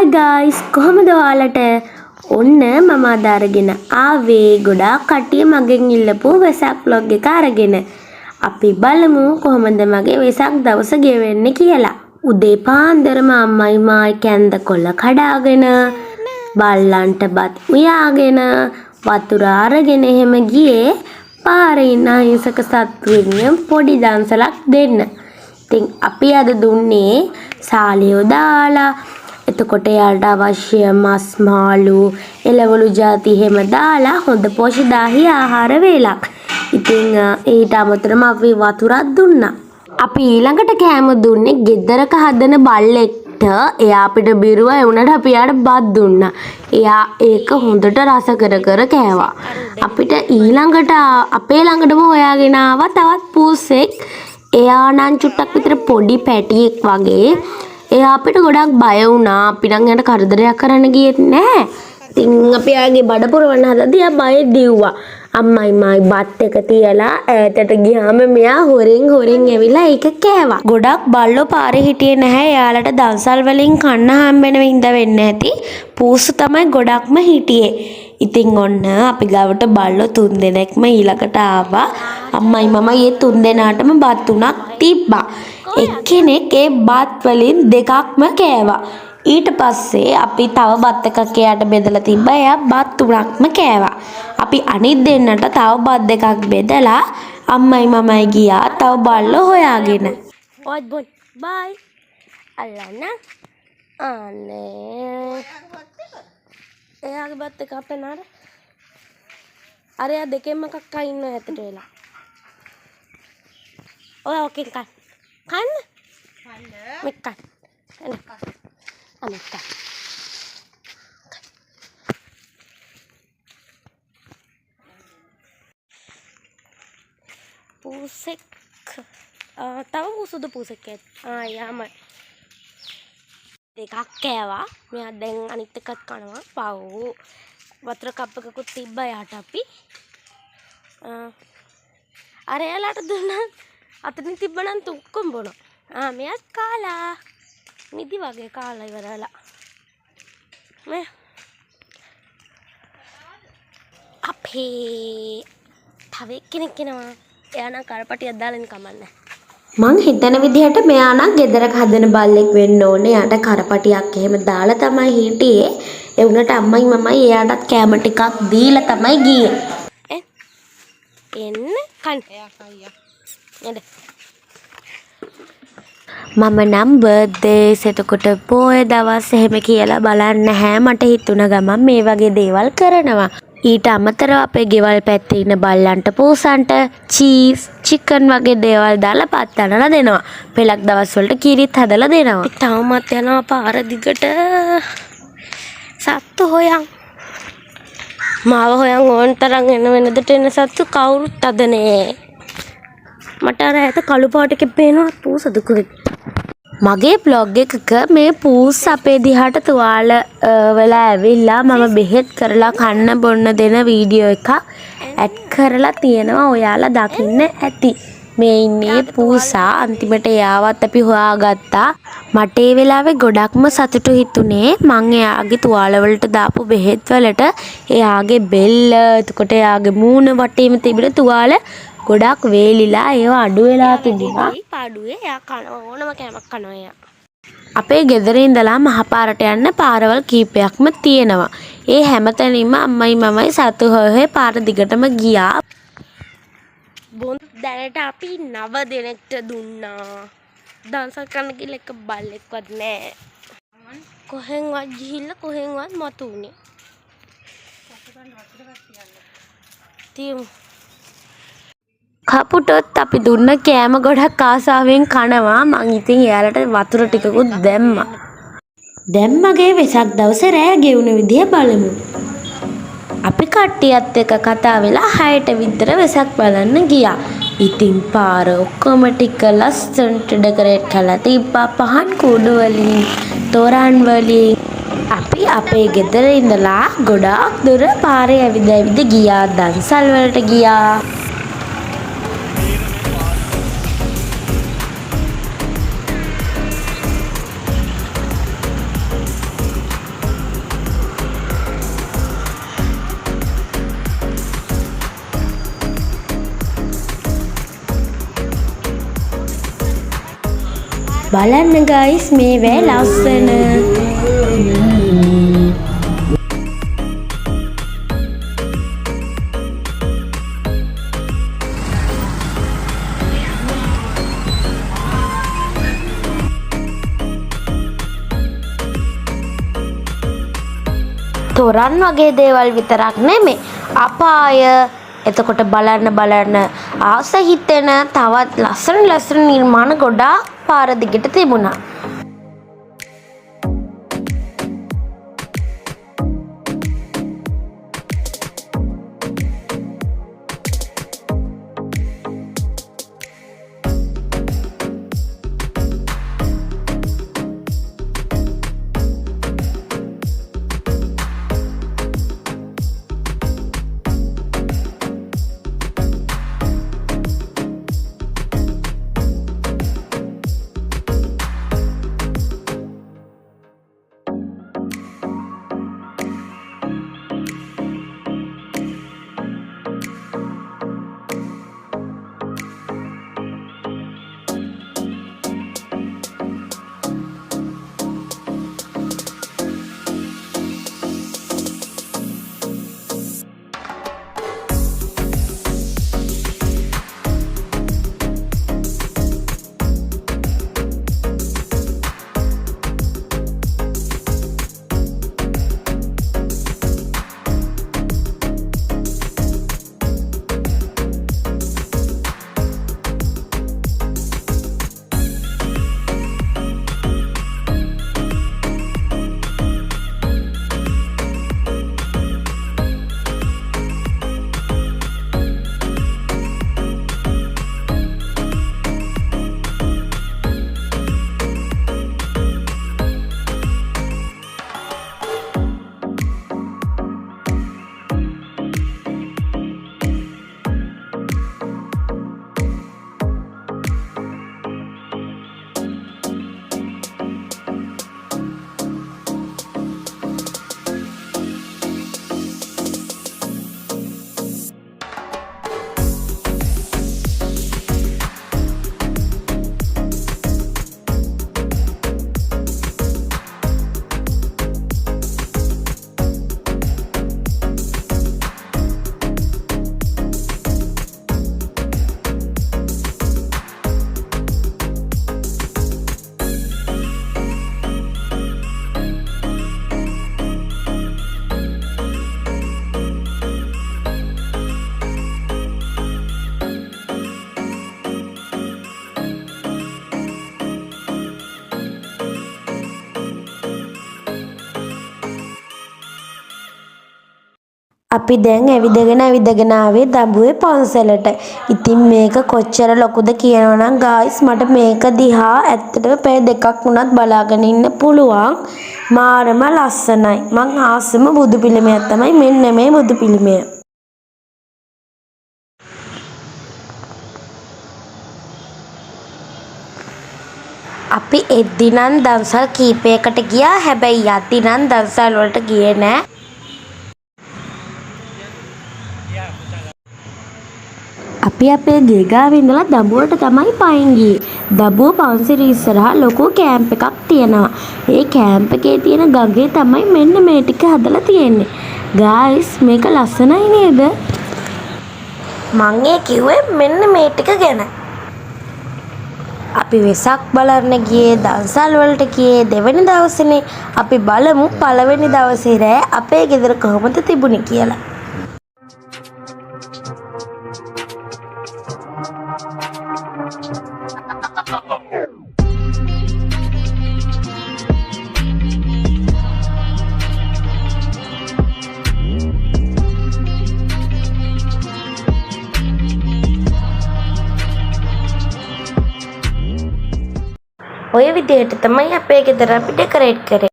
Hi guys, කොහමද ඔයාලට? ඔන්න මම අද අරගෙන ආවේ ගොඩාක් කට්ටිය මගෙන් ඉල්ලපු වෙසක් vlog එක අරගෙන. අපි බලමු කොහොමද මගේ වෙසක් දවස ගෙවෙන්නේ කියලා. උදේ පාන්දරම අම්මයි මායි කැන්ද කොළ කඩාගෙන බල්ලන්ට බත් උයාගෙන වතුර අරගෙන එහෙම ගියේ පාරේ ඉන්න අහිංසක සත්තුන්ගෙන් පොඩි දන්සලක් දෙන්න. ඉතින් අපි අද දුන්නේ සාලියෝ දාලා එතකොට යාට අවශ්‍ය මස් මාළු එළවලු ಜಾති හැම දාලා හොඳ පෝෂ්‍යදායී ආහාර වේලක්. ඉතින් ඊට අමතරව අපි වතුරක් දුන්නා. අපි ඊළඟට කෑම දුන්නේ ගෙදරක හදන බල්ලෙක්ට. එයා අපිට බිරුවා ඒ උනට අපි යාට බත් දුන්නා. එයා ඒක හොඳට රස කර කර කෑවා. අපිට ඊළඟට අපේ ළඟටම හොයාගෙන ආවා තවත් පූසෙක්. එයා නම් චුට්ටක් විතර පොඩි පැටියෙක් වගේ. එයා අපිට ගොඩක් බය වුණා. අපි නම් එයාට කරදරයක් කරන්න ගියෙත් නැහැ. ඉතින් අපි ආගේ බඩ පුරවන්න හදද්දී එයා බයෙ දිව්වා. අම්මයි මායි බත් එක තියලා ඈතට ගියාම මෙයා හොරෙන් ඇවිල්ලා ඒක කෑවා. ගොඩක් බල්ලෝ පාරේ හිටියේ නැහැ. එයාලට දන්සල් වලින් කන්න හම්බෙන වින්ද වෙන්නේ නැති. පූසු තමයි ගොඩක්ම හිටියේ. ඉතින් ඔන්න අපි ගාවට බල්ලෝ 3 දෙනෙක්ම ඊළඟට ආවා. අම්මයි මමයි ඒ 3 දෙනාටම බත් තුනක් තිබ්බා. එක්කෙනෙක් ඒ බත් වලින් දෙකක්ම කෑවා. ඊට පස්සේ අපි තව බත් එකක් එයාට බෙදලා තිබ්බා. එයා බත් තුනක්ම කෑවා. අපි අනිත් දෙන්නට තව බත් දෙකක් බෙදලා අම්මයි මමයි ගියා තව බල්ලෝ හොයාගෙන. ඔයත් බොන් බයි. අල්ලන්න. අනේ. එයාගේ බත් එක අපේ නාර. අර එයා දෙකෙන්ම කක්කා ඉන්නවා ඇතට වෙලා. ඔය ඔකේ කන්න. කන්න. මෙක්කන්. අනෙක්ක. පූසෙක්. තව පුසුදු පූසෙක් ඇත්. යාමයි. දෙකක් කෑවා. මෙයා දැන් අනිත් එකත් කනවා. පව්. වතුර කප් එකකුත් තිබ්බා යාට අපි. අර එයාලට දුන්නා. අතනින් තිබ්බනම් තුක්කොම් බොනවා. මෙයාත් කාලා. නිදි වගේ කාලා ඉවරලා. මේ අපේ තව එක්කෙනෙක් එනවා. එයා නම් කරපටියක් දාලා කමන්නේ. මං හිතන විදිහට මෙයා නම් ගෙදරක හදන බල්ලෙක් වෙන්න ඕනේ. එයාට කරපටියක් එහෙම දාලා තමයි හිටියේ. ඒ උනට අම්මයි මමයි එයාටත් කැම ටිකක් දීලා තමයි ගියේ. එන්න කන්. එයා කයියා. නේද? මම නම් බර්ත්ඩේස් එතකොට පොය දවස් එහෙම කියලා බලන්නේ නැහැ. මට හිතුණ ගමන් මේ වගේ දේවල් කරනවා. ඊට අමතරව අපේ ගෙවල් පැත්තේ ඉන්න බල්ලන්ට පූසන්ට චීස් චිකන් වගේ දේවල් දාලා පත් අනලා දෙනවා. පෙලක් දවස් වලට කිරිත් හදලා දෙනවා. තාමත් යනවා පාර දිගට සත්තු හොයන්. මාව හොයන් ඕන තරම් එන වෙනදට එන සත්තු කවුරුත් අද නෑ. මට අර ඇත කළු පාට එකේ පේනවා පූස දුකේ. මගේ බ්ලොග් එකක මේ පූස් අපේ දිහාට තුවාල වෙලා ඇවිල්ලා මම බෙහෙත් කරලා කන්න බොන්න දෙන වීඩියෝ එකක් ඇඩ් කරලා තියෙනවා. ඔයාලා දකින්න ඇති. මේ ඉන්නේ පූසා. අන්තිමට එයාවත් අපි හොයාගත්තා. මට ඒ වෙලාවේ ගොඩක්ම සතුටු හිතුනේ. මං එයාගේ තුවාල වලට දාපු බෙහෙත් වලට එයාගේ බෙල්ල එතකොට එයාගේ මූණ වටේම තිබෙන තුවාල ගොඩක් වේලිලා ඒවා අඩු වෙලා තිබුණා. පාඩුවේ එයා කන ඕනම කෑමක් කනවා එයා. අපේ ගෙදර ඉඳලා මහපාරට යන්න පාරවල් කීපයක්ම තියෙනවා. ඒ හැමතැනින්ම අම්මයි මමයි සතු හොය පාර දිගටම ගියා. දැනට අපි 9 දෙනෙක්ට දුන්නා. දන්සල් කරන්න කියලා එක බල්ලෙක්වත් නැහැ. කොහෙන්වත් ගිහිල්ලා කොහෙන්වත් මතුනේ. තියමු. කපුටොත් අපි දුන්න කෑම ගොඩක් ආසාවෙන් කනවා. මං ඉතින් එයාලට වතුර ටිකකුත් දැම්මා. දැන් මගේ වෙසක් දවසේ රෑ ගෙවුන විදිය බලමු. අපි කට්ටියත් එක්ක කතා වෙලා 6ට විතර වෙසක් බලන්න ගියා. ඉතින් පාර ඔක්කොම ටික ලස්සනට ඩෙකොරේට් කරලා තිබ්බා. පහන් කුඩු වලින් තොරන් වලින් අපි අපේ ගෙදර ඉඳලා ගොඩාක් දුර පාරේ ඇවිද ගියා. දන්සල් වලට ගියා. බලන්න ගයිස් මේ වේ ලස්සන. තොරන් වගේ දේවල් විතරක් නෙමෙයි අපාය එතකොට බලන්න ආස හිතෙන තවත් ලස්සන නිර්මාණ ගොඩාක් පාර දිගට තිබුණා. අපි දැන් ඇවිදගෙන ආවේ දඹුවේ පන්සලට. ඉතින් මේක කොච්චර ලොකුද කියනවනම් ගායිස් මට මේක දිහා ඇත්තටම පැය දෙකක් වුණත් බලාගෙන ඉන්න පුළුවන්. මාරම ලස්සනයි. මං ආසම බුදු පිළිමයක් තමයි මෙන්න මේ බුදු පිළිමය. අපි එද්දිනම් දවසල් කීපයකට ගියා. හැබැයි යද්දිනම් දවසල් වලට ගියේ නෑ. අපි අපේ ගේ ගාවේ ඉඳලා දඹුවට තමයි පයින් ගියේ. දඹුව පන්සල ඉස්සරහා ලොකු කැම්ප් එකක් තියෙනවා. ඒ කැම්ප් එකේ තියෙන ගඟේ තමයි මෙන්න මේ ටික හදලා තියෙන්නේ. ගායිස් මේක ලස්සනයි නේද? මං කිව්වේ මෙන්න මේ ටික ගැන. අපි වෙසක් බලන්න ගියේ දන්සල් වලට ගියේ දෙවෙනි දවසේනේ. අපි බලමු පළවෙනි දවසේ රෑ අපේ ගෙදර කොහොමද තිබුණේ කියලා. ඔය විදිහට තමයි අපේ ගෙදර අපි ඩෙකොරේට් කරේ.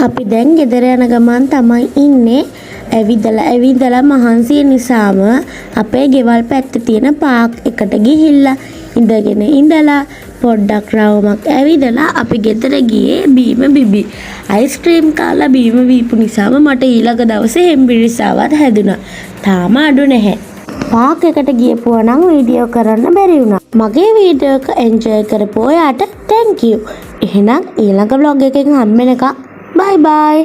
අපි දැන් ගෙදර යන ගමන් තමයි ඉන්නේ. ඇවිදලා මහන්සිය නිසාම අපේ ගෙවල් පැත්තේ තියෙන පාක් එකට ගිහිල්ලා ඉඳගෙන ඉඳලා පොඩ්ඩක් රවුමක් ඇවිදලා අපි ගෙදර ගියේ බීම බිබි. අයිස්ක්‍රීම් කාලා බීම බීපු නිසාම මට ඊළඟ දවසේ හෙම්බිරිස්සාවත් හැදුනා. තාම අඩු නැහැ. පාක් එකට ගියපුවා නම් වීඩියෝ කරන්න බැරි වුණා. මගේ වීඩියෝ එක එන්ජොයි කරපු ඔයාට thank you. එහෙනම් ඊළඟ vlog එකෙන් හම්බ වෙනකම් bye bye.